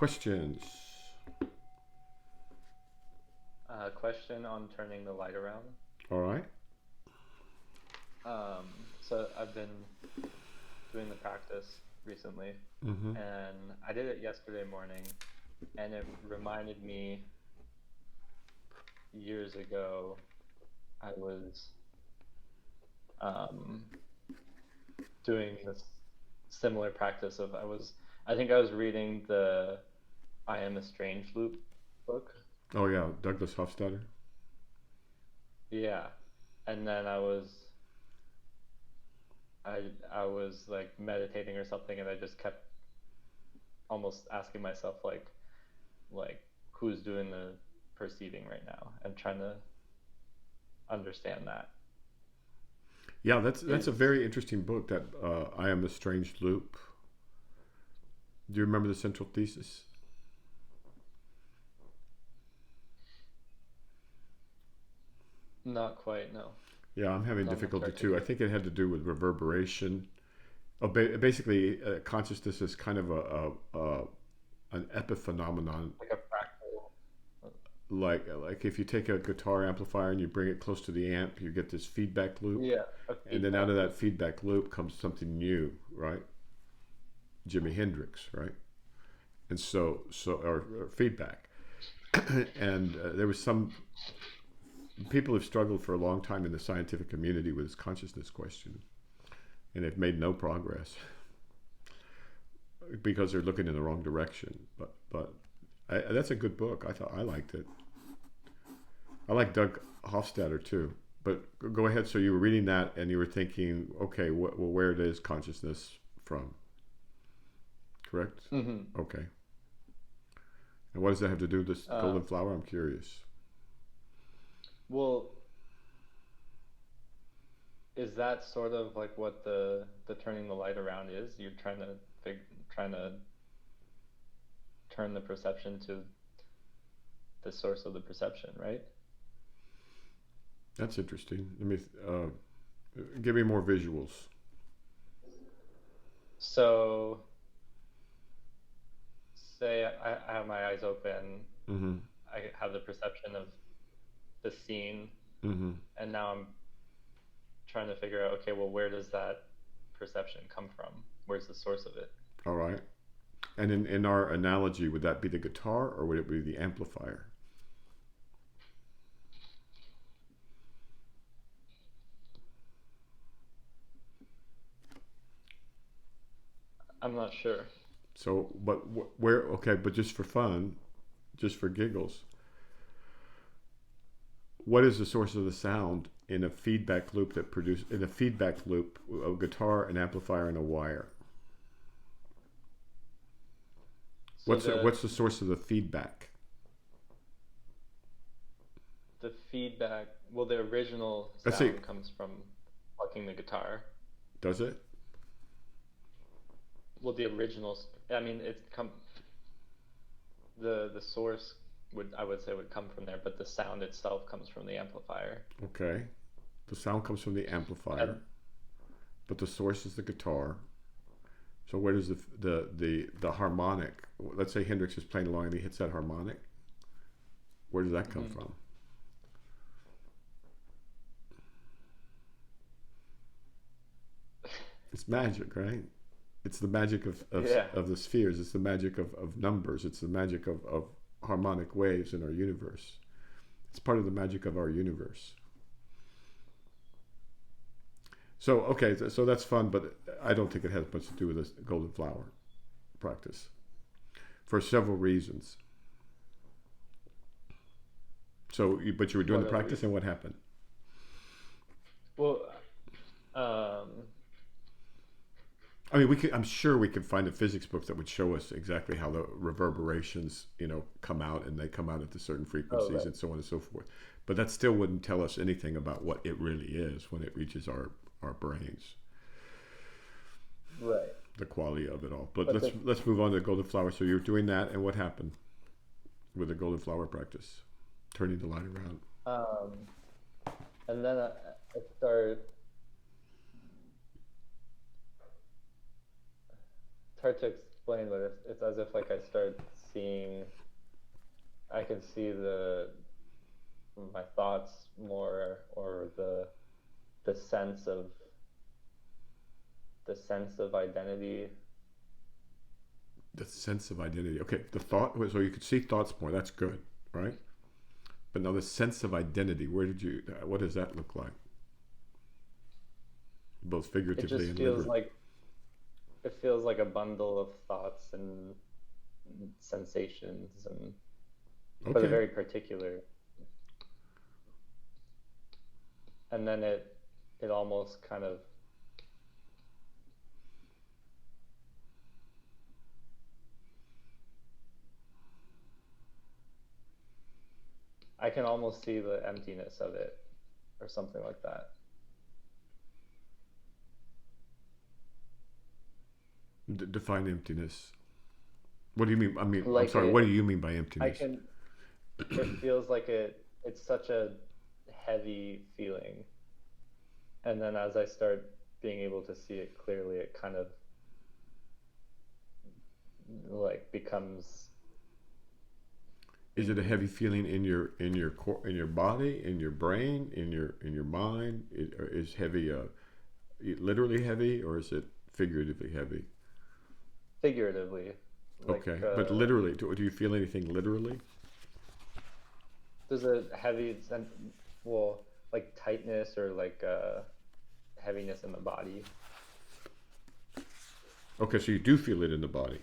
Questions? Question on turning the light around. All right. So I've been doing the practice recently, Mm-hmm. and I did it yesterday morning, and it reminded me years ago I was um, doing this similar practice of I think I was reading the I Am a Strange Loop book. Oh yeah, Douglas Hofstadter. Yeah. And then I was like meditating or something, and I just kept almost asking myself like who's doing the perceiving right now, and trying to understand that. Yeah, that's a Is very interesting book. That I Am a Strange Loop. Do you remember the central thesis? not quite, no. Yeah, I'm having Not much difficulty too. I articulate. think it had to do with reverberation. Oh, basically, consciousness is kind of an epiphenomenon. Like a fractal. Like if you take a guitar amplifier and you bring it close to the amp, you get this feedback loop, Yeah, a and then out feedback of that loop. feedback loop comes something new, right? Jimi Hendrix, right? And or feedback, and there was some people have struggled for a long time in the scientific community with this consciousness question, and they've made no progress because they're looking in the wrong direction. That's a good book. I thought I liked it. I like Doug Hofstadter too. But go ahead. So you were reading that and you were thinking, okay, well, where it is consciousness from? Correct. Hmm. Okay. And what does that have to do with this golden Um, flower? I'm curious. well, is that sort of like what the turning the light around is? You're trying to turn the perception to the source of the perception, right? That's interesting. Let me give me more visuals. So, say I have my eyes open, Mm-hmm. I have the perception of the scene, Mm-hmm. and now I'm trying to figure out, okay, well, where does that perception come from? Where's the source of it? All right. And in our analogy, would that be the guitar or would it be the amplifier? I'm not sure. So, but where? Okay, but just for fun, just for giggles, what is the source of the sound in a feedback loop that produce in a feedback loop a guitar, an amplifier, and a wire? So What's the source of the feedback? the feedback, well, the original Let's say, sound comes from plucking the guitar. does it? Well, the original, I mean, the source I would say would come from there, but the sound itself comes from the amplifier. Okay, the sound comes from the amplifier, And but the source is the guitar. So where does the harmonic? Let's say Hendrix is playing along and he hits that harmonic. Where does that come mhm. from? It's magic, right? It's the magic Yeah. of the spheres. It's the magic of numbers. It's the magic of harmonic waves in our universe. It's part of the magic of our universe. So, okay, so that's fun, but I don't think it has much to do with this golden flower practice for several reasons. So, but you were doing What the are the practice, and reasons? what happened? Well, um, I mean, we could. I'm sure we could find a physics book that would show us exactly how the reverberations, come out, and they come out at the certain oh, frequencies, right, and so on and so forth. But that still wouldn't tell us anything about what it really is when it reaches our brains, right. the quality of it all. But But let's move on to the golden flower. So you're doing that, and what happened with the golden flower practice, turning the light around? um, and then I start. It's hard to explain, but it's as if like I start I can see my thoughts more, or the sense of identity. The sense of identity. Okay, the thought. So you could see thoughts more. That's good, right? But now the sense of identity. What does that look like? Both It figuratively just and feels literally. like it feels like a bundle of thoughts and sensations, but Okay. very particular. And then it almost kind of, I can almost see the emptiness of it, or something like that. Define emptiness. What do you mean? I mean, I'm Like sorry. What do you mean by I emptiness? can, it feels like it's such a heavy feeling. And then as I start being able to see it clearly, it kind of like becomes, Is it a heavy feeling in your core, in your body, in your brain, in your mind? Is heavy literally heavy, or is it figuratively heavy? figuratively, like Okay, but literally, do you feel anything literally? there's a heavy sense, well, like tightness, or like heaviness in the body. Okay, so you do feel it in the body.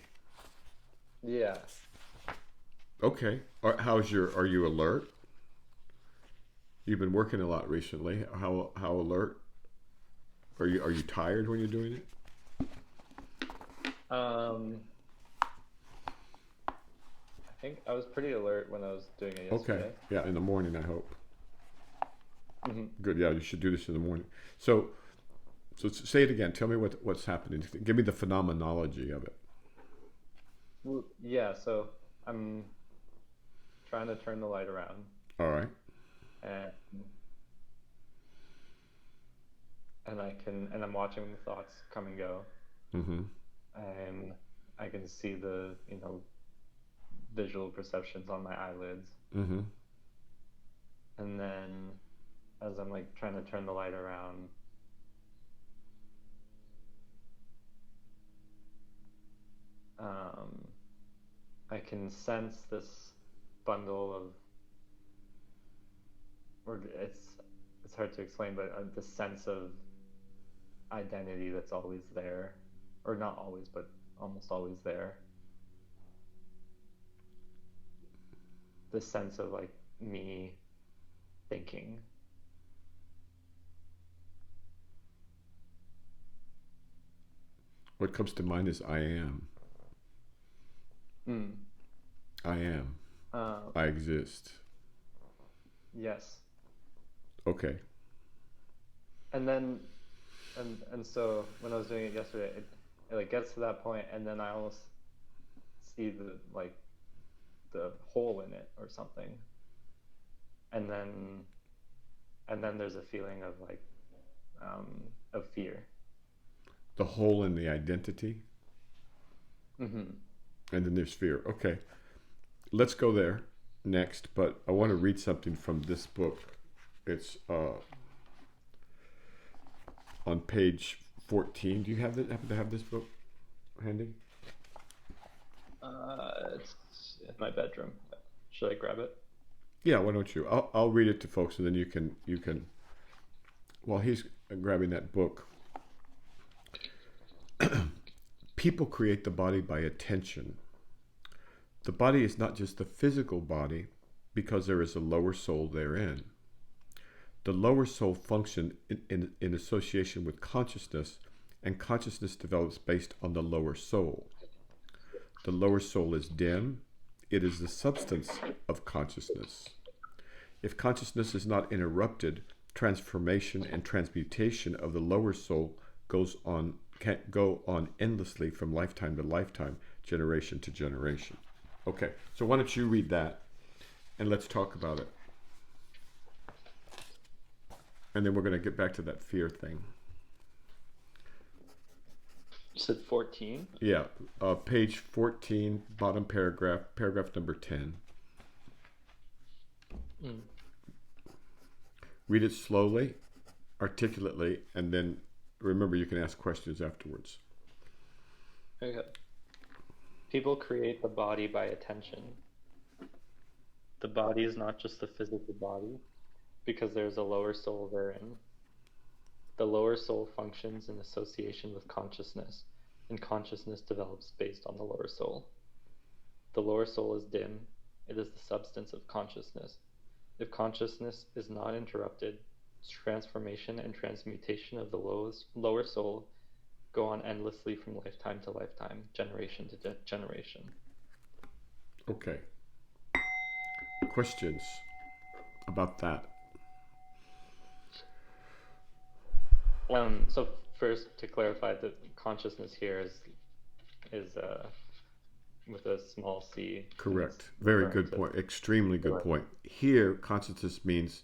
Yeah. Okay, are you alert? You've been working a lot recently. How alert? Are you tired when you're doing it? Um, I think I was pretty alert when I was doing it Okay, yesterday. yeah, in the morning, I hope. Hmm. Good, yeah, you should do this in the morning. So, say it again. Tell me what's happening. Give me the phenomenology of it. Well, yeah, so I'm trying to turn the light around, All right. and and I'm watching the thoughts come and go, Mm-hmm. and I can see the, visual perceptions on my eyelids. Mm-hmm. And then as I'm like trying to turn the light around, um, I can sense this bundle of, or it's hard to explain, but the sense of identity that's always there, or not always, but almost always there. The sense of like me thinking. What comes to mind is I am. Mm. I am. Uh, I exist. yes. Okay. And then, and so when I was doing it yesterday, it like gets to that point, and then I almost see the hole in it or something, and then there's a feeling of like, of fear. The hole in the identity, Mm-hmm. and then there's fear. Okay. Let's go there next, but I want to read something from this book. It's on page 14. Do you happen to have this book handy? It's in my bedroom. Should I grab it? Yeah, why don't you? I'll read it to folks, and then you can while he's grabbing that book. People create the body by attention. The body is not just the physical body, because there is a lower soul therein. The lower soul functions in association with consciousness, and consciousness develops based on the lower soul. The lower soul is dim. It is the substance of consciousness. If consciousness is not interrupted, transformation and transmutation of the lower soul can go on endlessly from lifetime to lifetime, generation to generation. Okay, so why don't you read that, and let's talk about it. And then we're going to get back to that fear thing. You said 14? Yeah, page 14, bottom paragraph, paragraph number 10. Mm. Read it slowly, articulately, and then remember you can ask questions afterwards. Okay. People create the body by attention. The body is not just the physical body, because there is a lower soul therein. The lower soul functions in association with consciousness, and consciousness develops based on the lower soul. The lower soul is dim. It is the substance of consciousness. If consciousness is not interrupted, transformation and transmutation of the lower soul go on endlessly from lifetime to lifetime, generation to generation. Okay. Questions about that? So first, to clarify, the consciousness here is with a small c. Correct. Very good point. Extremely good point. Here, consciousness means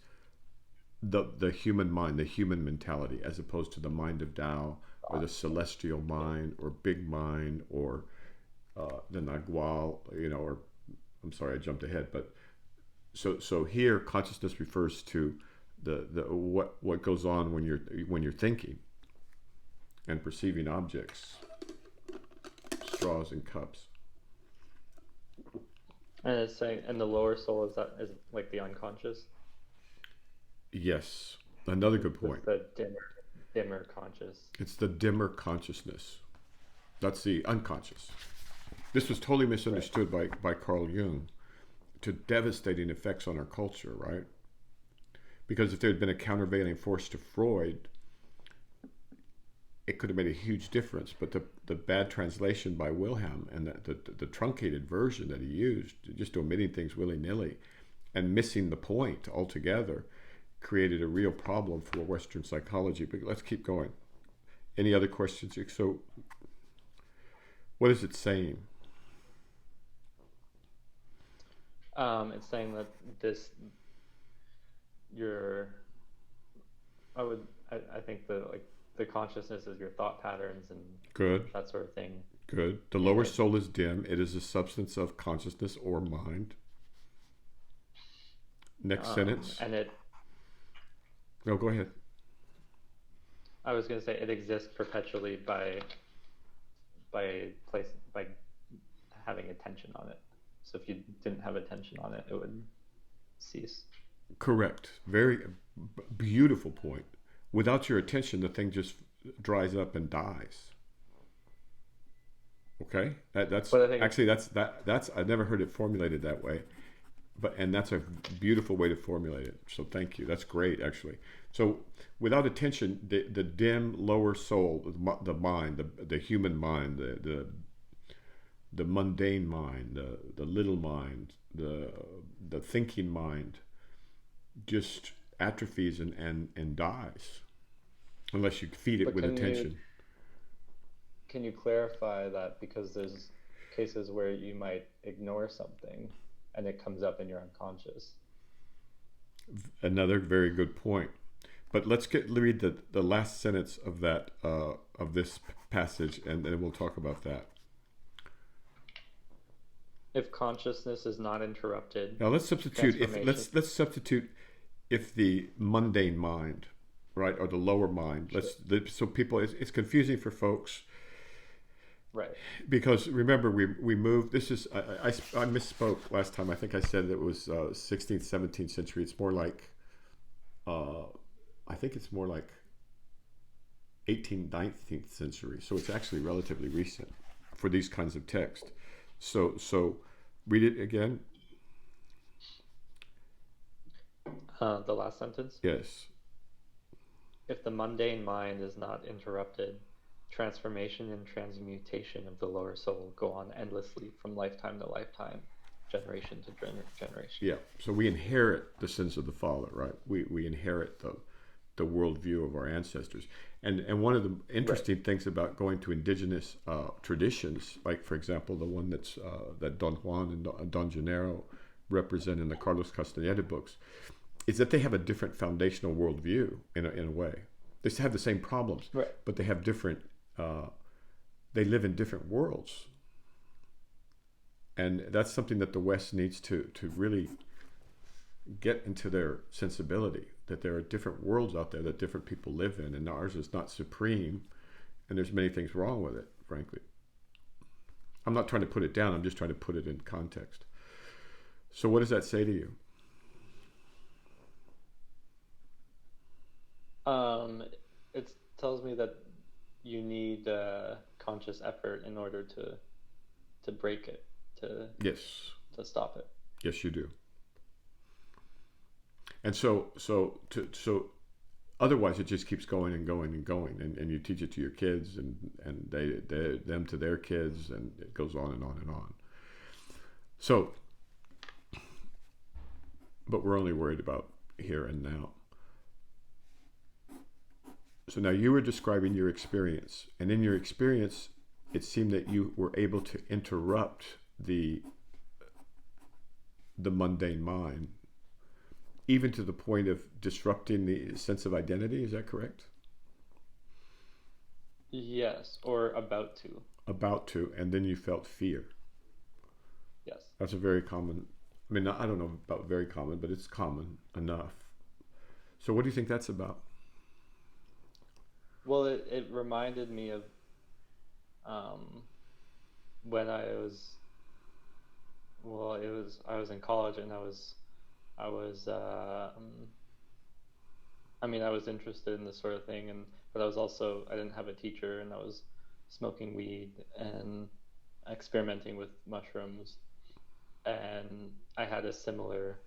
the human mind, the human mentality, as opposed to the mind of Tao or the celestial mind or big mind or the Nagual, or I'm sorry, I jumped ahead, but so here consciousness refers to the what goes on when you're thinking and perceiving objects, straws and cups. And it's saying, and the lower soul is like the unconscious. Yes, another good point. It's the dimmer conscious. It's the dimmer consciousness. That's the unconscious. This was totally misunderstood by Carl Jung, to devastating effects on our culture, right? Because if there had been a countervailing force to Freud, it could have made a huge difference. But the bad translation by Wilhelm and the truncated version that he used, just omitting things willy-nilly and missing the point altogether, created a real problem for Western psychology. But let's keep going. Any other questions? So what is it saying? It's saying that I think the consciousness is your thought patterns and good, that sort of thing. Good. The lower soul is dim. It is a substance of consciousness or mind. Next sentence. And it. No, go ahead. I was going to say it exists perpetually by having attention on it. So if you didn't have attention on it, it would cease. Correct. Very beautiful point. Without your attention, the thing just dries up and dies. Okay, that's I've never heard it formulated that way, and that's a beautiful way to formulate it. So thank you. That's great, actually. So without attention, the dim lower soul, the mind, the human mind, the mundane mind, the little mind, the thinking mind, just atrophies and dies unless you feed it with attention. Can you clarify that? Because there's cases where you might ignore something and it comes up in your unconscious. Another very good point. But let's read the last sentence of that of this passage, and then we'll talk about that. If consciousness is not interrupted. Now let's substitute. Let's substitute if the mundane mind, right, or the lower mind. So people, it's confusing for folks. Right. Because remember, we moved. This is I misspoke last time. I think I said it was 16th, 17th century. It's more like I think it's more like 18th, 19th century. So it's actually relatively recent for these kinds of text. So read it again. The last sentence? Yes. If the mundane mind is not interrupted, transformation and transmutation of the lower soul go on endlessly from lifetime to lifetime, generation to generation. Yeah. So we inherit the sins of the father, right? We inherit the worldview of our ancestors. And one of the interesting things about going to indigenous traditions, like for example the one that Don Juan and Don Gennaro represent in the Carlos Castañeda books, is that they have a different foundational worldview in a way. They have the same problems, but they have different. They live in different worlds, and that's something that the West needs to really get into their sensibility, that there are different worlds out there that different people live in, and ours is not supreme, and there's many things wrong with it, frankly. I'm not trying to put it down, I'm just trying to put it in context. So what does that say to you? It tells me that you need conscious effort in order to break it, to Yes. to stop it. Yes, you do. And so otherwise it just keeps going and going and going, and you teach it to your kids, and they them to their kids, and it goes on and on and on. So, but we're only worried about here and now. So now you were describing your experience, and in your experience it seemed that you were able to interrupt the mundane mind, even to the point of disrupting the sense of identity. Is that correct? Yes, or about to. About to, and then you felt fear. Yes. That's a very common, I mean, I don't know about very common, but it's common enough. So what do you think that's about? Well, it reminded me of when I was, well, I was in college, and I was I mean, I was interested in this sort of thing, but I was also, I didn't have a teacher, and I was smoking weed and experimenting with mushrooms, and I had a similar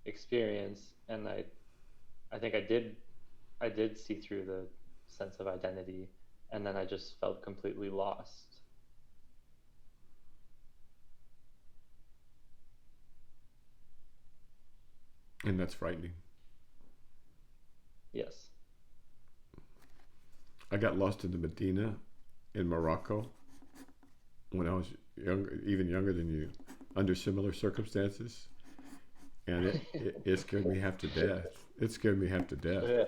experience, and I think I did see through the sense of identity, and then I just felt completely lost. And that's frightening. Yes. I got lost in the Medina in Morocco when I was younger, even younger than you, under similar circumstances, and it scared me half to death. It scared me half to death. Yeah.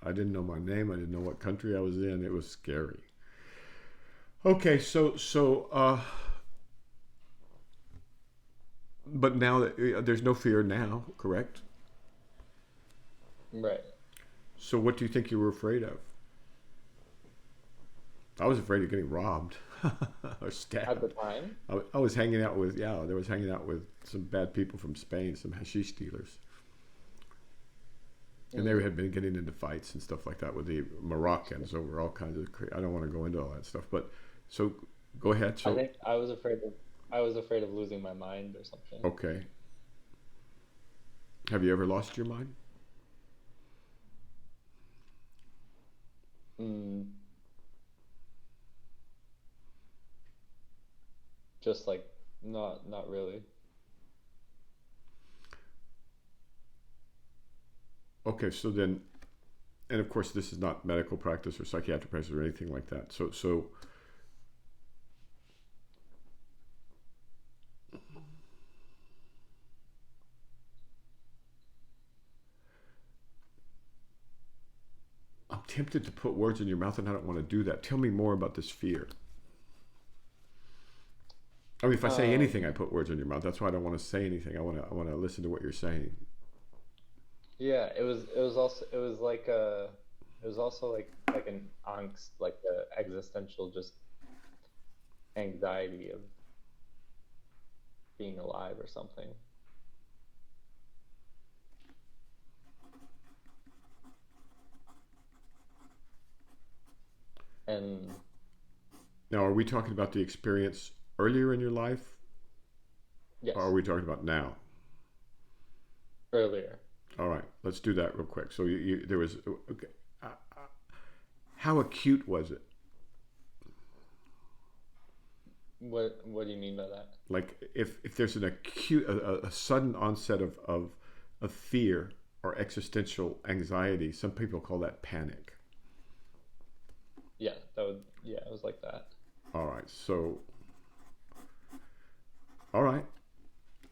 I didn't know my name. I didn't know what country I was in. It was scary. Okay, but now that there's no fear now, correct? Right. So what do you think you were afraid of? I was afraid of getting robbed or stabbed. At the time? I was hanging out with, there was hanging out with some bad people from Spain, some hashish dealers. And they had been getting into fights and stuff like that with the Moroccans over all kinds of, I don't want to go into all that stuff, but so go ahead. So I think I was afraid of losing my mind or something. okay. Have you ever lost your mind? Just like not really. Okay, so then, and of course this is not medical practice or psychiatric practice or anything like that. So I'm tempted to put words in your mouth, and I don't want to do that. Tell me more about this fear. I mean, if I say anything, I put words in your mouth. That's why I don't want to say anything. I want to listen to what you're saying. Yeah, it was also like an angst, like a existential just anxiety of being alive or something. And Now, are we talking about the experience earlier in your life, yes, or are we talking about now? earlier. All right, let's do that real quick. So there was, okay. How acute was it? What do you mean by that? Like if there's an acute, a sudden onset of fear or existential anxiety, some people call that panic. Yeah, it was like that. All right, all right.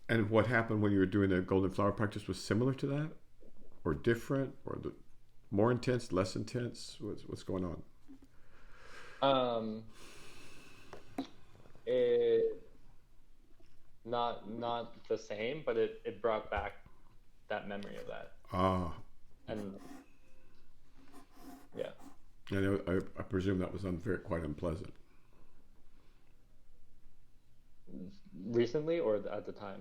And what happened when you were doing the golden flower practice was similar to that, or different, or more intense, less intense? What's going on? It not the same, but it brought back that memory of that. Ah, And yeah. I presume that was quite unpleasant. Recently or at the time?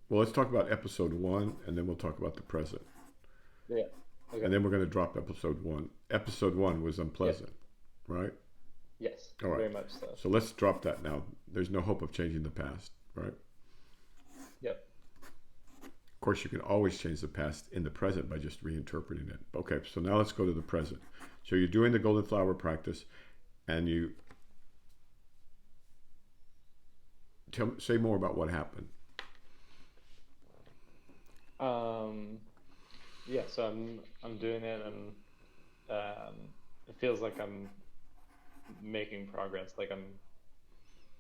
Well, let's talk about episode 1, and then we'll talk about the present. Yeah. Okay. And then we're going to drop episode 1. Episode 1 was unpleasant, right? Yes. All right. Very much so. So let's drop that now. There's no hope of changing the past, right? Yep. Of course, you can always change the past in the present by just reinterpreting it. Okay, so now let's go to the present. So you're doing the golden flower practice, and you say more about what happened. Yeah, so I'm doing it, and it feels like I'm making progress. Like I'm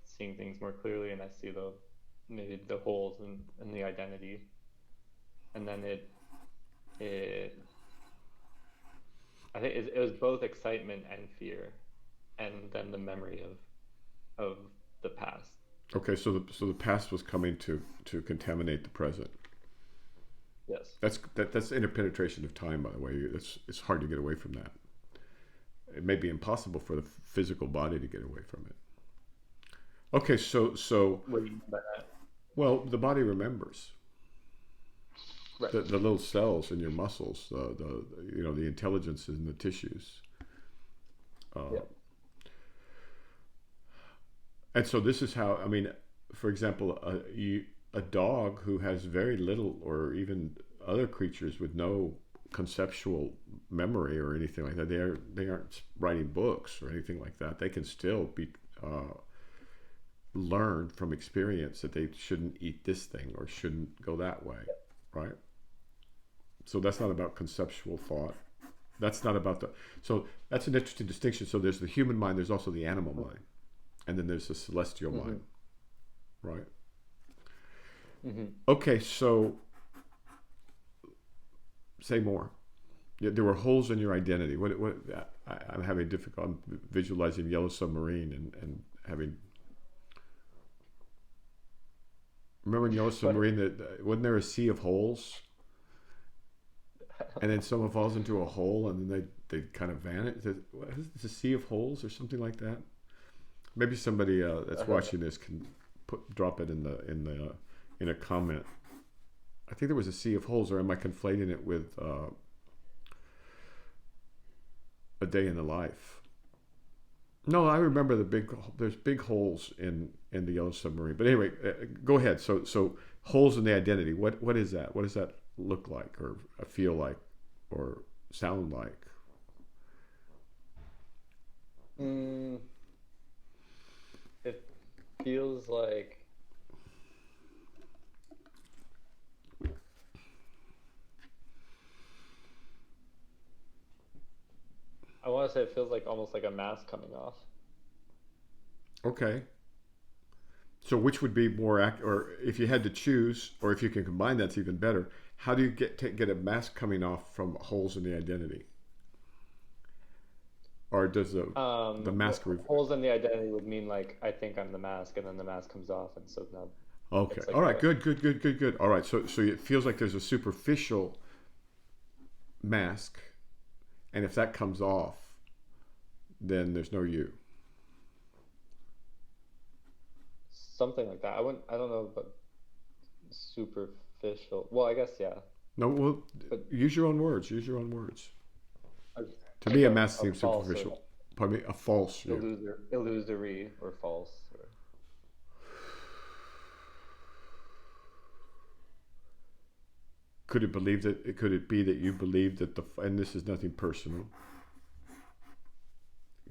seeing things more clearly, and I see maybe the holes in the identity, and then I think it was both excitement and fear, and then the memory of the past. Okay, so the past was coming to contaminate the present. Yes. That's interpenetration of time, by the way. It's hard to get away from that. It may be impossible for the physical body to get away from it. Okay, so What do you mean by that? well, the body remembers. Right. The little cells in your muscles, the intelligence in the tissues. Yeah. And so this is how, I mean, for example, a dog who has very little, or even other creatures with no conceptual memory or anything like that, they aren't writing books or anything like that. They can still be learn from experience that they shouldn't eat this thing or shouldn't go that way, right? So that's not about conceptual thought. That's not about so that's an interesting distinction. So there's the human mind, there's also the animal mind, and then there's the celestial mind, right? Mm-hmm. Okay, so say more. Yeah, there were holes in your identity. I'm having difficulty. I'm visualizing Yellow Submarine and having. Remember in Yellow Submarine that wasn't there a sea of holes? And then someone falls into a hole and then they kind of vanish. It's a sea of holes or something like that. Maybe somebody that's watching this can drop it in a comment. I think there was a sea of holes, or am I conflating it with A Day in the Life? No, I remember there's big holes in the Yellow Submarine. But anyway, go ahead. So holes in the identity. What is that? What does that look like, or feel like, or sound like? It feels like I want to say it feels like almost like a mask coming off. Okay. So which would be more or if you had to choose, or if you can combine, that's even better. How do you get a mask coming off from holes in the identity? Or does the mask holes in the identity would mean like I think I'm the mask, and then the mask comes off, and so now. Okay. Like all right. Good. All right. So it feels like there's a superficial mask, and if that comes off, then there's no you. Something like that. I don't know, but superficial. Well, I guess yeah. No. Well, But use your own words. Use your own words. To like me, a mask seems false superficial. Pardon me, a false you. illusory or false. Could it be that you believe that and this is nothing personal.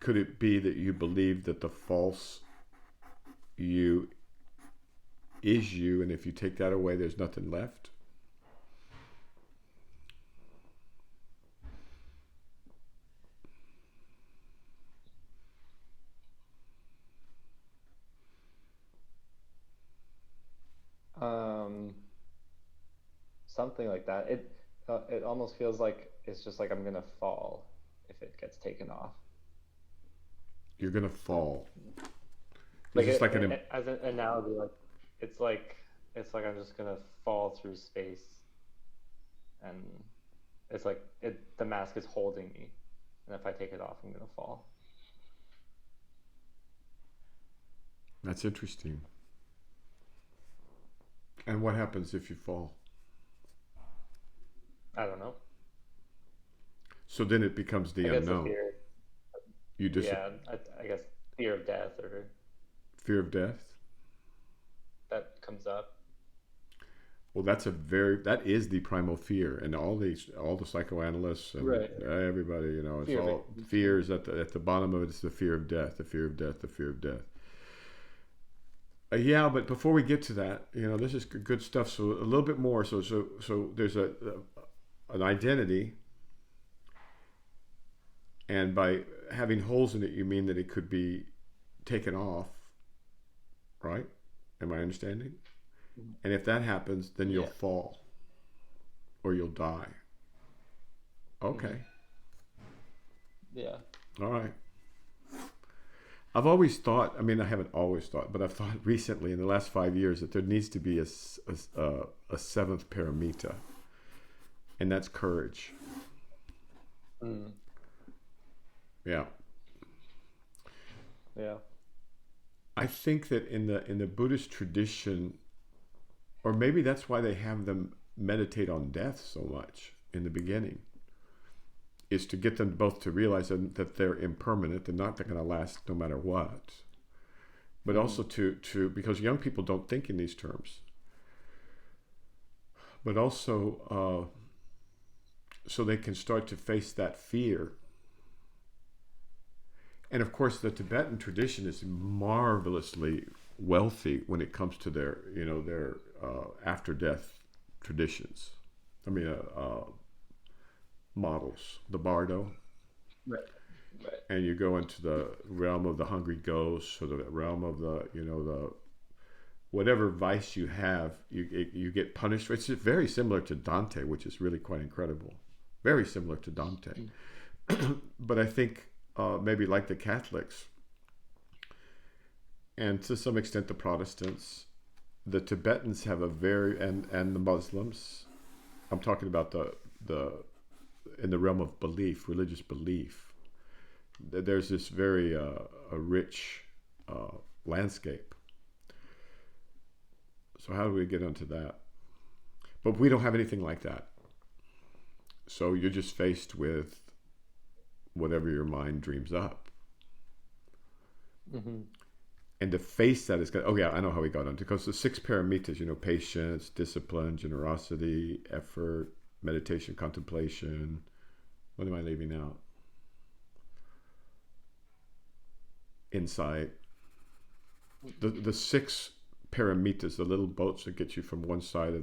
Could it be that you believe that the false you is you, and if you take that away, there's nothing left? Something like that. It almost feels like it's just like I'm gonna fall if it gets taken off. You're gonna fall. Like as an analogy, like it's like I'm just gonna fall through space and it's like the mask is holding me, and if I take it off, I'm gonna fall. That's interesting. And what happens if you fall? I don't know. So then it becomes the I guess the unknown. fear, You just yeah, I guess fear of death or fear of death. that comes up. Well, that is the primal fear, and all the psychoanalysts and Right. everybody, it's Fear of all it. fears at the bottom of it. It's the fear of death, the fear of death, the fear of death. Yeah, but before we get to that, this is good stuff. So a little bit more. So there's an identity, and by having holes in it, you mean that it could be taken off, right? Am I understanding? And if that happens, then you'll Yeah. fall or you'll die. Okay. Yeah. All right. I've always thought, I haven't always thought, but I've thought recently in the last 5 years that there needs to be a seventh paramita, and that's courage. Mm. Yeah. Yeah. I think that in the Buddhist tradition, or maybe that's why they have them meditate on death so much in the beginning, is to get them both to realize that they're impermanent, they're not going to last no matter what, but also to because young people don't think in these terms, but also so they can start to face that fear. And of course, the Tibetan tradition is marvelously wealthy when it comes to their after death traditions. Models, the bardo. Right. Right. And you go into the realm of the hungry ghost, or the realm of the whatever vice you have, you get punished. It's very similar to Dante, which is really quite incredible. Very similar to Dante. But I think maybe like the Catholics, and to some extent the Protestants, the Tibetans have a very and the Muslims. I'm talking about the in the realm of belief, religious belief. There's this very a rich landscape. So how do we get into that? But we don't have anything like that. So you're just faced with whatever your mind dreams up. Mm-hmm. And to face that is good. Oh yeah, I know how we got onto, because the 6 paramitas, patience, discipline, generosity, effort, meditation, contemplation. What am I leaving out? Insight. The 6 paramitas, the little boats that get you from one side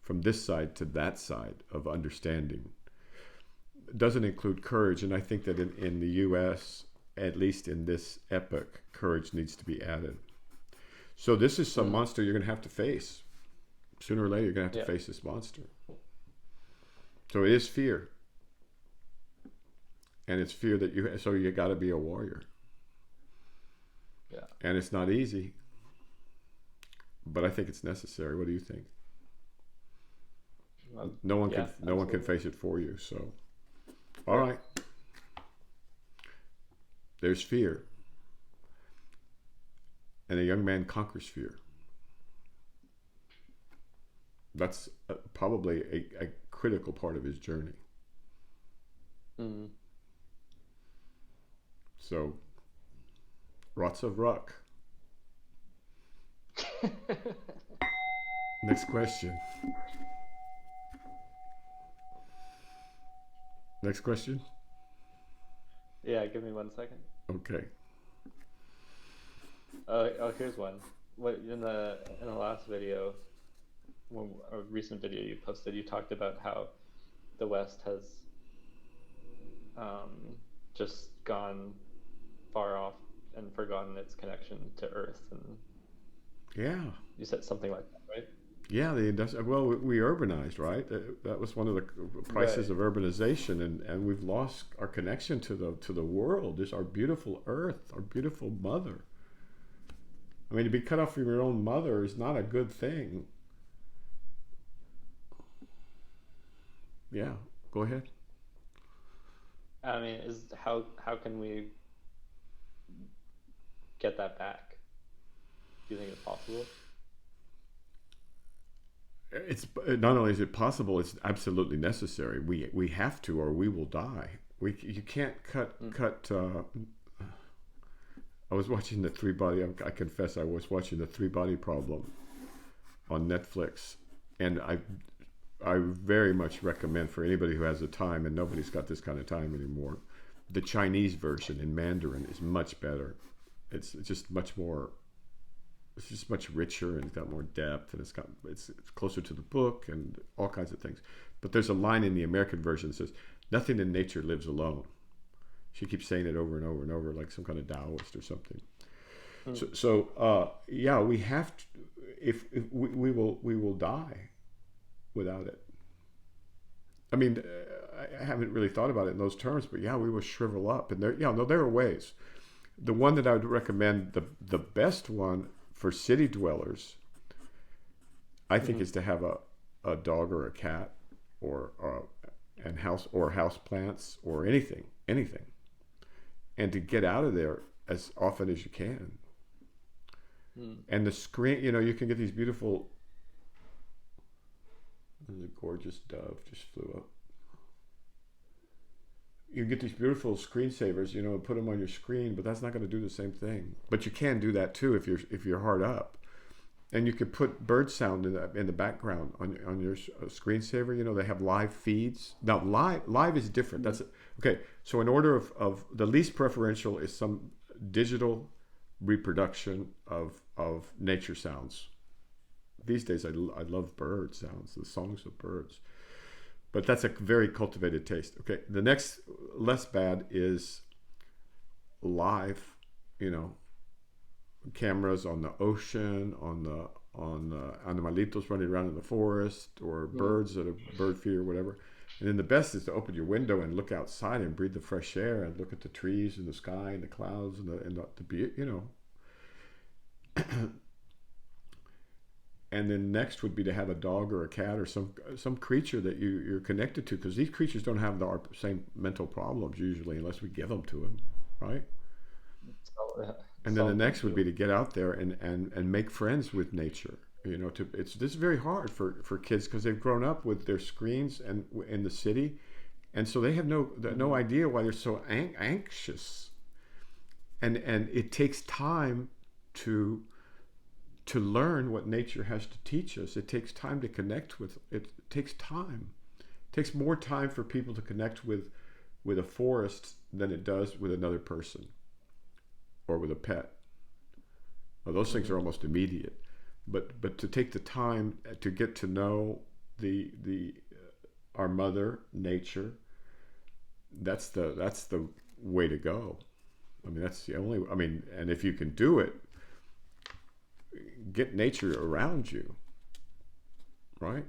from this side to that side of understanding, doesn't include courage. And I think that in the U.S., at least in this epoch, courage needs to be added. So this is some monster you're going to have to face. Sooner or later, you're going to have to face this monster. So it is fear. And it's fear that you got to be a warrior. Yeah. And it's not easy. But I think it's necessary. What do you think? No one can face it for you. So, all right. There's fear. And a young man conquers fear. That's probably a critical part of his journey. Mm. So, rots of ruck. Next question. Next question? Yeah, give me 1 second. Okay. Oh, here's one. What in the last video, a recent video you posted, you talked about how the West has just gone far off and forgotten its connection to Earth, and yeah, you said something like that, right? Yeah, we urbanized, right? That was one of the prices of urbanization, and we've lost our connection to the world. Just our beautiful Earth, our beautiful mother. I mean, to be cut off from your own mother is not a good thing. Yeah, go ahead. I mean, is how can we get that back? Do you think it's possible? It's not only is it possible, it's absolutely necessary. We have to, or we will die. We You can't Mm. cut. I was watching the three body. I confess, I was watching the three body problem on Netflix, and I very much recommend for anybody who has the time, and nobody's got this kind of time anymore. The Chinese version in Mandarin is much better. It's just much more. It's just much richer, and it's got more depth, and it's closer to the book and all kinds of things. But there's a line in the American version that says, "Nothing in nature lives alone." She keeps saying it over and over and over, like some kind of Taoist or something. Mm. Yeah, we have to. If we will die without it. I mean, I haven't really thought about it in those terms, but yeah, we will shrivel up, and there are ways. The one that I would recommend, the best one for city dwellers, I think, Mm-hmm. is to have a dog or a cat, or and house plants or anything, and to get out of there as often as you can. Mm. And the screen, you can get these beautiful. The gorgeous dove just flew up. You get these beautiful screensavers, and put them on your screen, but that's not going to do the same thing. But you can do that too if you're hard up, and you could put bird sound in the background on your screensaver. They have live feeds. Now live is different. Mm. That's okay. So in order of the least preferential is some digital reproduction of nature sounds. These days I love bird sounds, the songs of birds. But that's a very cultivated taste. Okay, the next less bad is live, you know, cameras on the ocean, on the animalitos running around in the forest, or Mm. birds at a bird feed or whatever. And then the best is to open your window and look outside and breathe the fresh air and look at the trees and the sky and the clouds and the beauty. And then next would be to have a dog or a cat or some creature that you're connected to, because these creatures don't have our same mental problems usually unless we give them to them, right? And then the Some of them next would do. be to get out there and make friends with nature. It's this is very hard for kids because they've grown up with their screens and in the city, and so they have no Mm-hmm. idea why they're so anxious. And it takes time to to learn what nature has to teach us. It takes time to connect with it. It takes time. It takes more time for people to connect with a forest than it does with another person or with a pet. Well, those things Mm-hmm. are almost immediate, but to take the time to get to know the our mother nature, that's the way to go. I mean, that's the only. I mean, and if you can do it, get nature around you, right?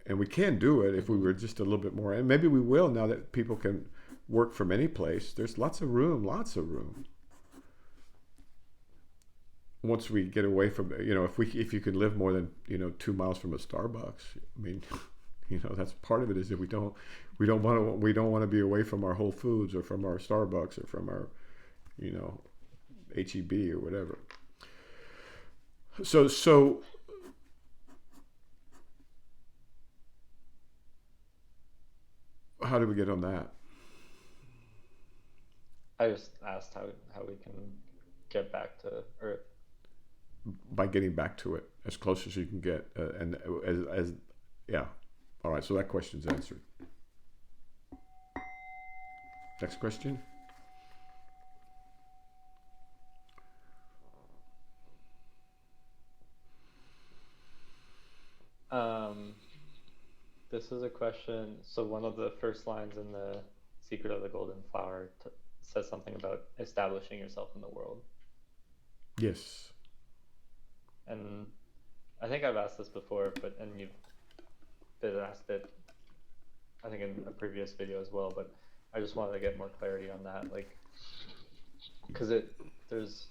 And we can do it if we Mm-hmm. were just a little bit more, and maybe we will now that people can work from any place. There's lots of room. Once we get away from, if you can live more than 2 miles from a Starbucks, I mean, that's part of it, is that we don't want to be away from our Whole Foods or from our Starbucks or from our you know HEB or whatever. So how do we get on that? I just asked how we can get back to Earth. By getting back to it as close as you can get, and as yeah. All right, so that question's answered. Next question. Um, this is a question. So one of the first lines in the Secret of the Golden Flower says something about establishing yourself in the world, Yes. and I think I've asked this before, but and you've been asked it, I think in a previous video as well, but I just wanted to get more clarity on that, like, because there's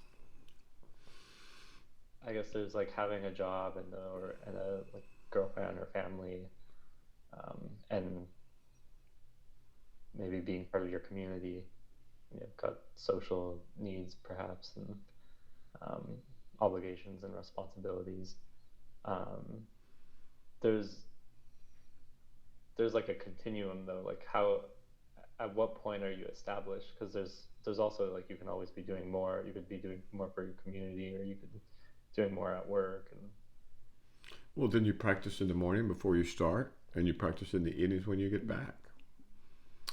I guess there's like having a job and a like girlfriend or family, and maybe being part of your community. You've got social needs perhaps, and um, obligations and responsibilities. Um, there's like a continuum though, like how, at what point are you established? Because there's also like, you can always be doing more. You could be doing more for your community, or you could be doing more at work. And Well, then you practice in the morning before you start, and you practice in the evenings when you get back.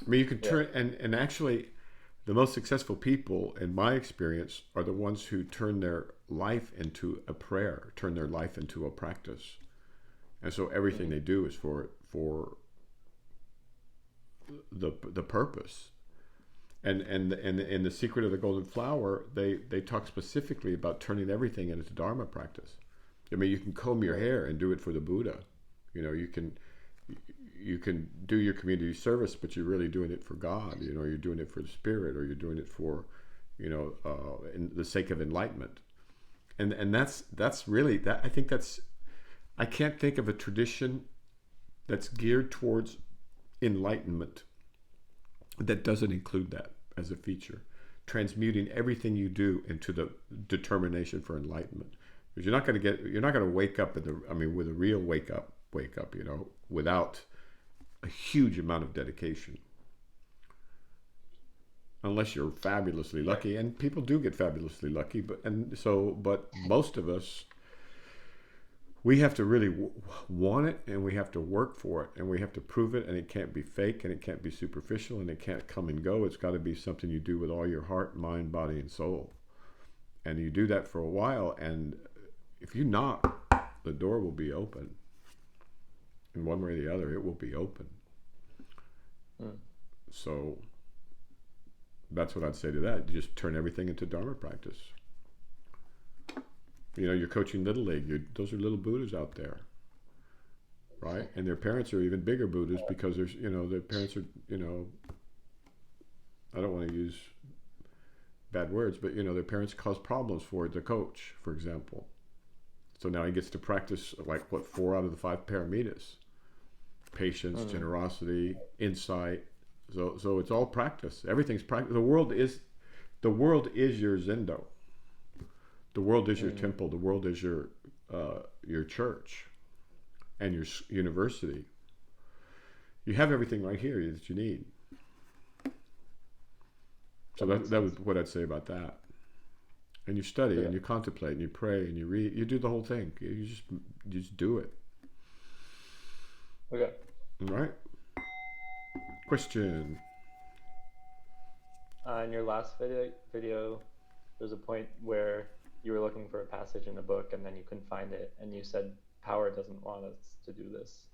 I mean, you can turn, and actually, the most successful people, in my experience, are the ones who turn their life into a prayer, turn their life into a practice. And so everything they do is for the purpose. And in the secret of the golden flower, they talk specifically about turning everything into Dharma practice. I mean, you can comb your hair and do it for the Buddha. You know, you can do your community service, but you're really doing it for God. You know, you're doing it for the spirit, or you're doing it for, in the sake of enlightenment. And that's really that. I think that's. I can't think of a tradition that's geared towards enlightenment that doesn't include that as a feature. Transmuting everything you do into the determination for enlightenment. Because you're not going to wake up with a real wake up, without a huge amount of dedication. Unless you're fabulously lucky, and people do get fabulously lucky, but most of us, we have to really want it, and we have to work for it, and we have to prove it, and it can't be fake, and it can't be superficial, and it can't come and go. It's got to be something you do with all your heart, mind, body, and soul. And you do that for a while, and if you knock, the door will be open. In one way or the other, it will be open. So that's what I'd say to that. You just turn everything into Dharma practice. You know, you're coaching Little League. Those are little Buddhas out there, right? And their parents are even bigger Buddhas, because their parents are, I don't want to use bad words, but their parents cause problems for the coach, for example. So now he gets to practice 4 out of the 5 paramitas: patience, generosity, insight. So it's all practice. Everything's practice. The world is your zendo. The world is your temple. The world is your church and your university. You have everything right here that you need. So that was what I'd say about that. And you study and you contemplate and you pray and you read. You do the whole thing. You just do it. Okay. All right. Question. In your last video, there's a point where you were looking for a passage in a book and then you couldn't find it, and you said power doesn't want us to do this.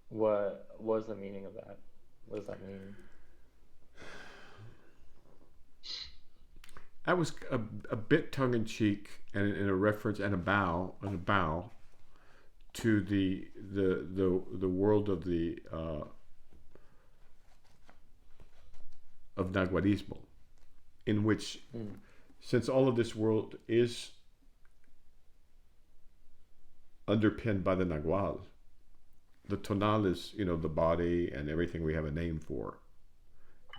What was the meaning of that? What does that mean? That was a bit tongue-in-cheek, and in a reference and a bow to the world of Nagualismo, in which, since all of this world is underpinned by the Nagual, the tonal is the body and everything we have a name for.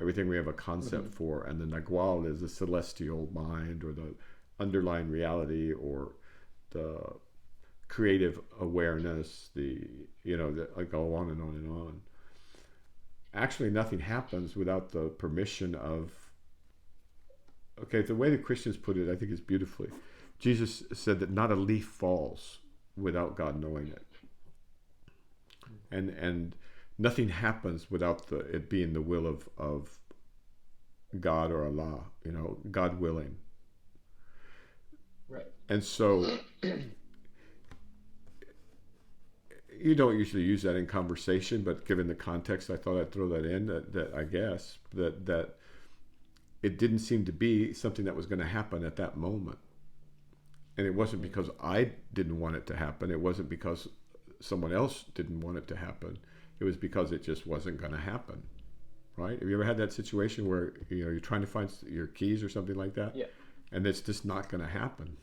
Everything we have a concept for, and the Nagual is the celestial mind, or the underlying reality, or the creative awareness. I go on and on and on. Actually, nothing happens without the permission of. Okay, the way the Christians put it, I think, is beautifully. Jesus said that not a leaf falls without God knowing it, and nothing happens without it being the will of God or Allah, God willing. Right. And so you don't usually use that in conversation, but given the context, I thought I'd throw that in, that I guess that it didn't seem to be something that was going to happen at that moment. And it wasn't because I didn't want it to happen. It wasn't because someone else didn't want it to happen. It was because it just wasn't going to happen, right? Have you ever had that situation where you're trying to find your keys or something like that? Yeah. And it's just not going to happen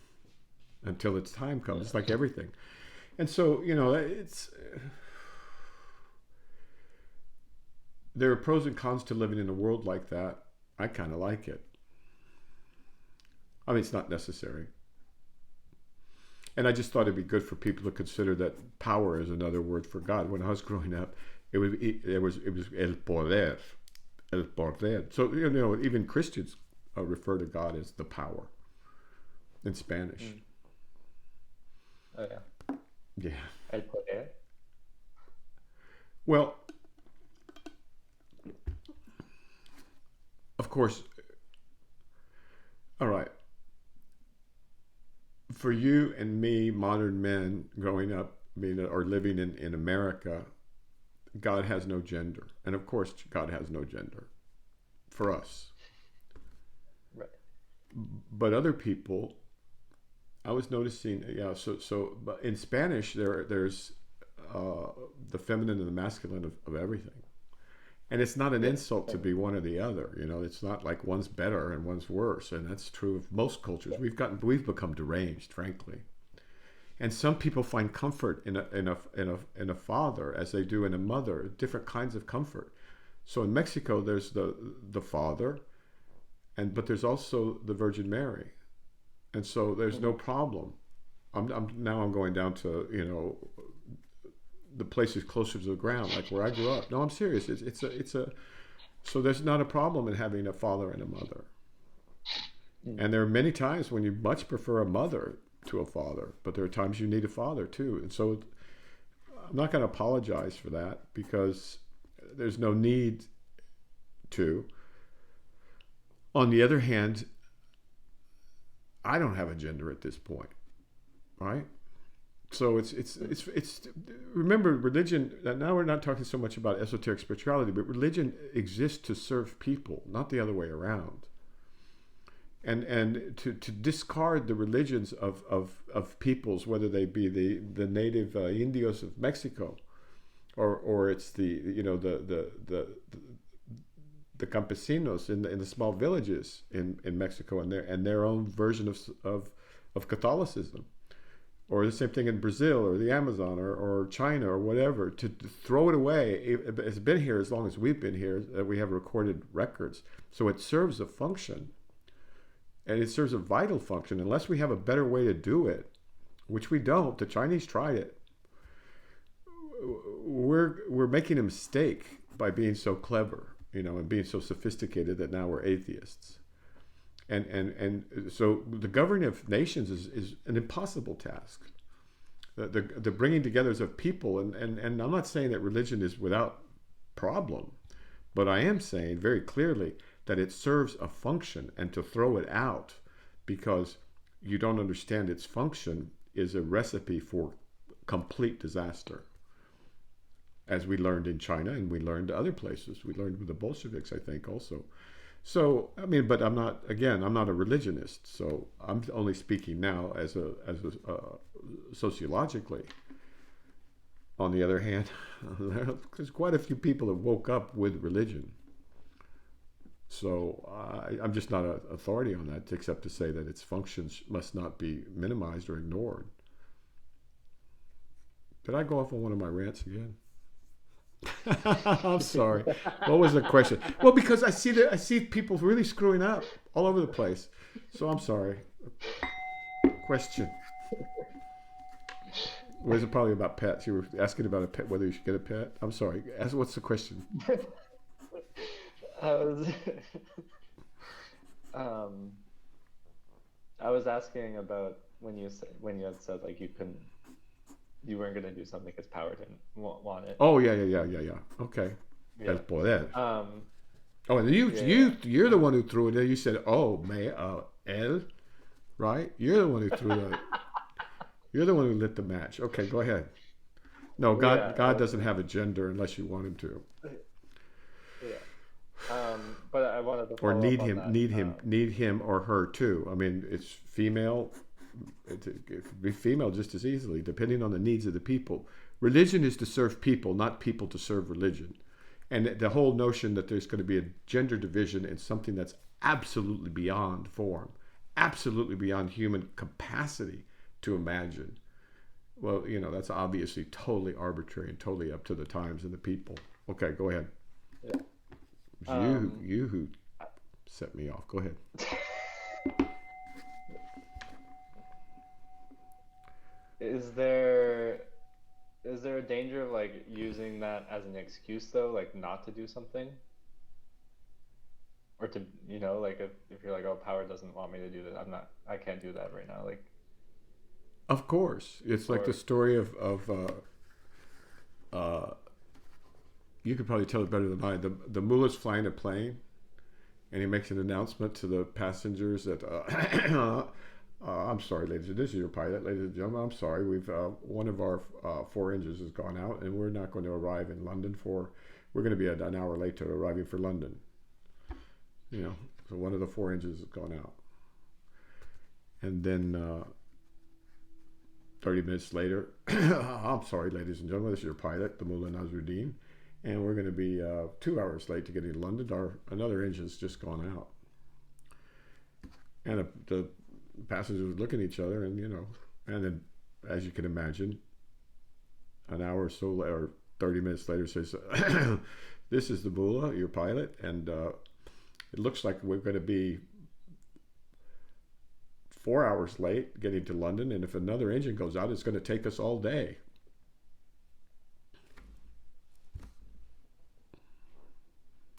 until its time comes. It's like everything. And so, there are pros and cons to living in a world like that. I kind of like it. I mean, it's not necessary. And I just thought it'd be good for people to consider that power is another word for God. When I was growing up, it was el poder, el poder. So even Christians refer to God as the power in Spanish. Mm. Oh yeah. Yeah. El poder. Well, of course. All right. For you and me, modern men growing up, or living in America, God has no gender. And of course, God has no gender for us. Right. But other people, I was noticing, but in Spanish, there's the feminine and the masculine of everything. And it's not an insult to be one or the other. It's not like one's better and one's worse. And that's true of most cultures. We've become deranged, frankly. And some people find comfort in a father as they do in a mother, different kinds of comfort. So in Mexico, there's the father, but there's also the Virgin Mary. And so there's no problem. I'm going down to, the places closer to the ground, like where I grew up. No, I'm serious. So there's not a problem in having a father and a mother. And there are many times when you much prefer a mother to a father, but there are times you need a father too. And so I'm not going to apologize for that, because there's no need to. On the other hand, I don't have a gender at this point, right? So it's remember, religion, now we're not talking so much about esoteric spirituality, but religion exists to serve people, not the other way around. And to discard the religions of peoples, whether they be the native Indios of Mexico, or it's the campesinos in the small villages in Mexico and their own version of Catholicism. Or the same thing in Brazil or the Amazon or China or whatever, to throw it away. It's been here as long as we've been here, that we have recorded records. So it serves a function, and it serves a vital function. Unless we have a better way to do it, which we don't. The Chinese tried it. We're making a mistake by being so clever, and being so sophisticated that now we're atheists. And so the governing of nations is an impossible task. The bringing together of people, and I'm not saying that religion is without problem, but I am saying very clearly that it serves a function, and to throw it out because you don't understand its function is a recipe for complete disaster. As we learned in China, and we learned other places. We learned with the Bolsheviks, I think, also. So, but I'm not a religionist, so I'm only speaking now as a sociologically. On the other hand, there's quite a few people that woke up with religion. So I'm just not an authority on that, except to say that its functions must not be minimized or ignored. Did I go off on one of my rants again? I'm sorry. What was the question? Well, because I see people really screwing up all over the place. So I'm sorry. Question. Was it probably about pets? You were asking about a pet, whether you should get a pet. I'm sorry. What's the question? I was asking about when you had said like you weren't going to do something because power didn't want it. Oh, yeah. Okay. Yeah. El poder. Oh, and you're the one who threw it there. You said, el, right? You're the one who threw that. You're the one who lit the match. Okay, go ahead. No, God doesn't have a gender unless you want him to. Yeah. But I wanted to follow or need him or her too. I mean, it's female. It could be female just as easily, depending on the needs of the people. Religion is to serve people, not people to serve religion. And the whole notion that there's going to be a gender division is something that's absolutely beyond form, absolutely beyond human capacity to imagine. Well, that's obviously totally arbitrary and totally up to the times and the people. Okay, go ahead. Yeah. It's Um, you who set me off. Go ahead. is there is there a danger of like using that as an excuse though, like not to do something? Or to, like if you're like, oh, power doesn't want me to do that, I can't do that right now. Like, Of course, it's like the or story of you could probably tell it better than I. The mullah's flying a plane, and he makes an announcement to the passengers that I'm sorry, ladies. This is your pilot, ladies and gentlemen. I'm sorry. We've one of our four engines has gone out, and we're not going to arrive in London for. We're going to be an hour late to arriving for London. So one of the four engines has gone out, and then 30 minutes later, I'm sorry, ladies and gentlemen. This is your pilot, the Mullah Nasruddin, and we're going to be 2 hours late to getting to London. Another engine's just gone out, and the passengers would look at each other, and and then, as you can imagine, an hour or so later, or 30 minutes later, says, "This is the Mullah, your pilot, and it looks like we're going to be 4 hours late getting to London, and if another engine goes out, it's going to take us all day."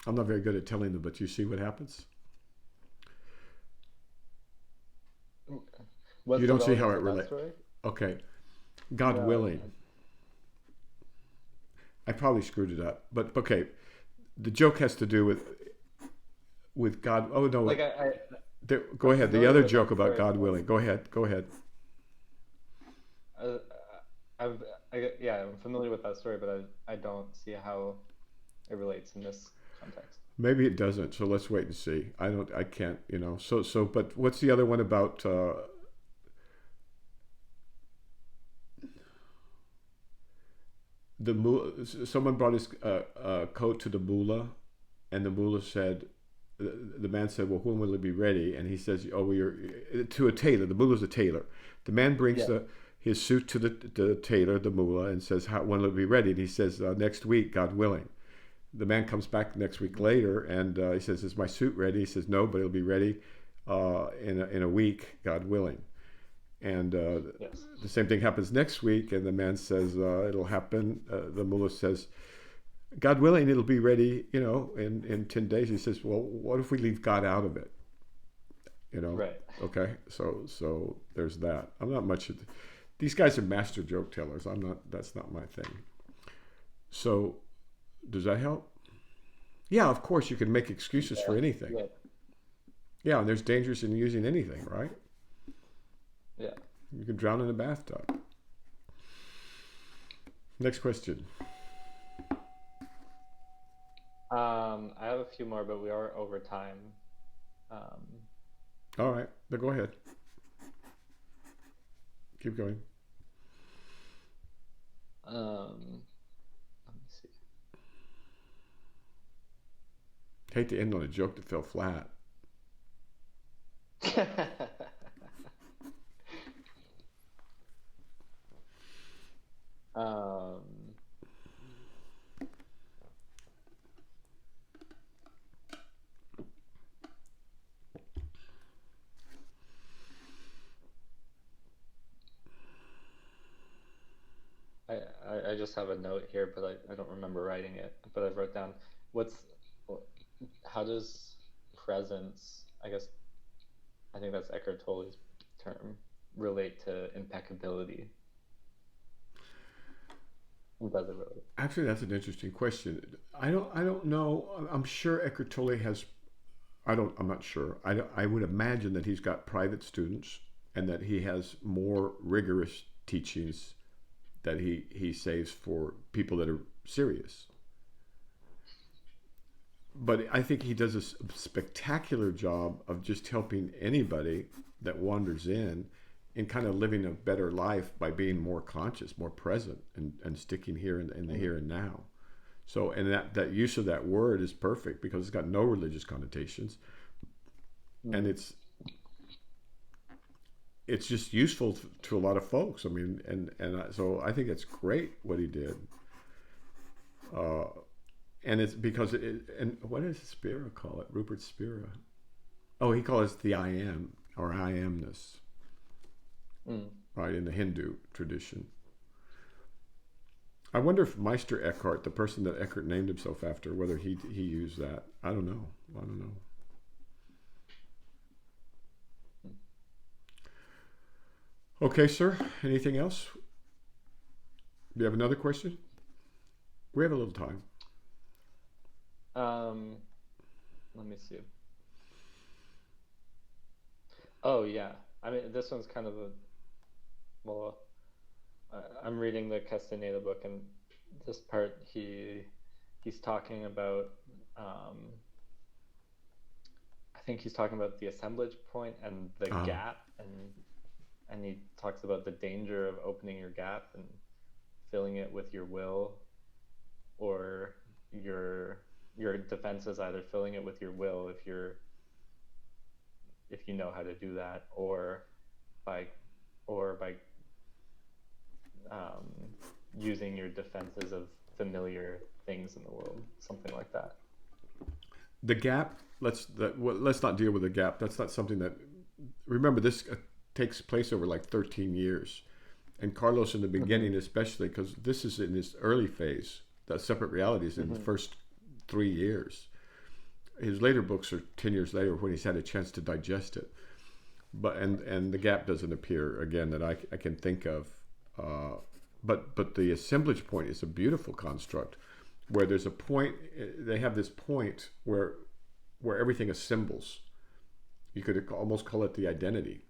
I'm not very good at telling them, but you see what happens? You what's the don't see how it relevance of that relates. story? Okay, God No. willing. I probably screwed it up, but okay. The joke has to do with God. Oh no, Like go I'm ahead. The familiar other with that joke about story, God but willing. Go ahead. Go ahead. uh, yeah, I'm familiar with that story, but I don't see how it relates in this context. Maybe it doesn't. So let's wait and see. I don't. I can't. So. But what's the other one about? Someone brought his coat to the mullah, and the mullah said, the man said, "Well, when will it be ready?" And he says, "Oh, we're to a tailor. The mullah's a tailor. The man brings Yeah. his suit to the tailor, the mullah, and says, when will it be ready?" And he says, "Next week, God willing." The man comes back next week later, and he says, "Is my suit ready?" He says, "No, but it'll be ready in a week, God willing." And Yes. the same thing happens next week, and the man says, "It'll happen." The mullah says, "God willing, it'll be ready, in 10 days." He says, "Well, what if we leave God out of it?" Right. Okay, so there's that. I'm not much. These guys are master joke tellers. I'm not. That's not my thing. So, does that help? Yeah, of course you can make excuses for Yeah. anything. Yeah. Yeah, and there's dangers in using anything, right? Yeah. You can drown in a bathtub. Next question. I have a few more, but we are over time. Um, All right, then go ahead. Keep going. Let me see. Hate to end on a joke that fell flat. Um, I just have a note here, but I don't remember writing it. But I wrote down what's how does presence, I guess, I think that's Eckhart Tolle's term, relate to impeccability? Does it really? Actually, that's an interesting question. I don't know. I'm sure Eckhart Tolle has. I'm not sure. I would imagine that he's got private students, and that he has more rigorous teachings that he saves for people that are serious. But I think he does a spectacular job of just helping anybody that wanders in kind of living a better life by being more conscious, more present, and sticking here in the here and now. So, and that use of that word is perfect because it's got no religious connotations, and Mm. it's just useful to a lot of folks. I mean, so I think it's great what he did. Uh, And it's because and what does Spira call it? Rupert Spira. Oh, he calls it the I am, or I amness, right, in the Hindu tradition. I wonder if Meister Eckhart, the person that Eckhart named himself after, whether he used that. I don't know. Okay, sir. Anything else? Do you have another question? We have a little time. Let me see. Oh yeah. I mean, this one's kind of a well. I'm reading the Castañeda book, and this part he's talking about. I think he's talking about the assemblage point and the gap, and he talks about the danger of opening your gap and filling it with your will, or your defense is either filling it with your will if you know how to do that, or by using your defenses of familiar things in the world, something like that. The gap. Let's not deal with the gap. That's not something that. Remember, this takes place over like 13 years, and Carlos in the beginning, especially because this is in his early phase. The separate realities in the first 3 years. His later books are 10 years later when he's had a chance to digest it. But and the gap doesn't appear again that I can think of. But the assemblage point is a beautiful construct where there's a point. They have this point where everything assembles. You could almost call it the identity.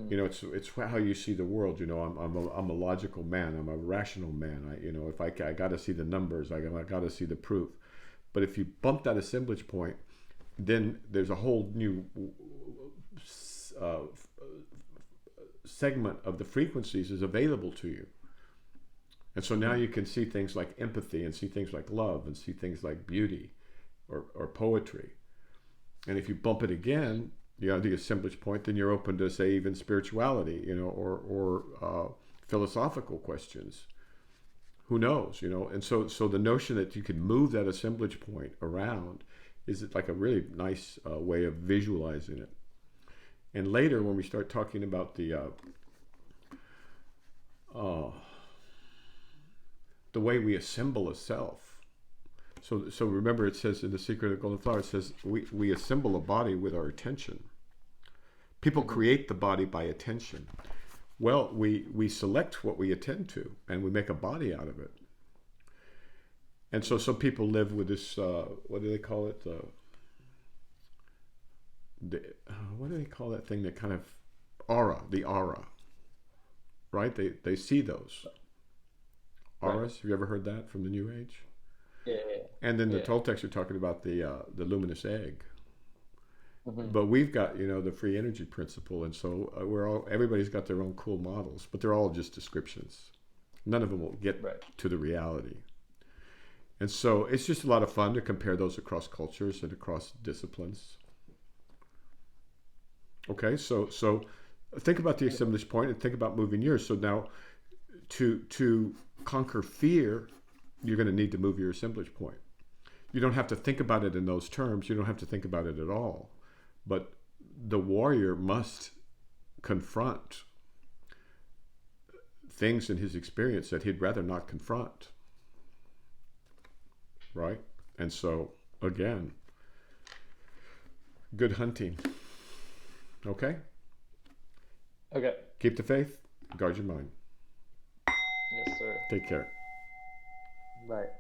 You know, it's how you see the world. You know, I'm a logical man. I'm a rational man. If I got to see the numbers, I got to see the proof. But if you bump that assemblage point, then there's a whole new segment of the frequencies is available to you. And so now you can see things like empathy, and see things like love, and see things like beauty or poetry. And if you bump it again, the assemblage point, then you're open to, say, even spirituality, or philosophical questions. Who knows, And so the notion that you can move that assemblage point around is like a really nice way of visualizing it. And later, when we start talking about the way we assemble a self. So remember, it says in The Secret of the Golden Flower, it says we assemble a body with our attention. People create the body by attention. Well, we select what we attend to, and we make a body out of it. And so some people live with this, what do they call it? What do they call that thing that kind of the aura, right? They see those auras. Right. Have you ever heard that from the New Age? Yeah. And then the Toltecs are talking about the luminous egg. But we've got, the free energy principle, and so everybody's got their own cool models, but they're all just descriptions. None of them will get to the reality. And so it's just a lot of fun to compare those across cultures and across disciplines. Okay, so think about the assemblage point and think about moving yours. So now, to conquer fear, you're going to need to move your assemblage point. You don't have to think about it in those terms. You don't have to think about it at all. But the warrior must confront things in his experience that he'd rather not confront. Right? And so, again, good hunting. Okay? Okay. Keep the faith. Guard your mind. Yes, sir. Take care. Bye.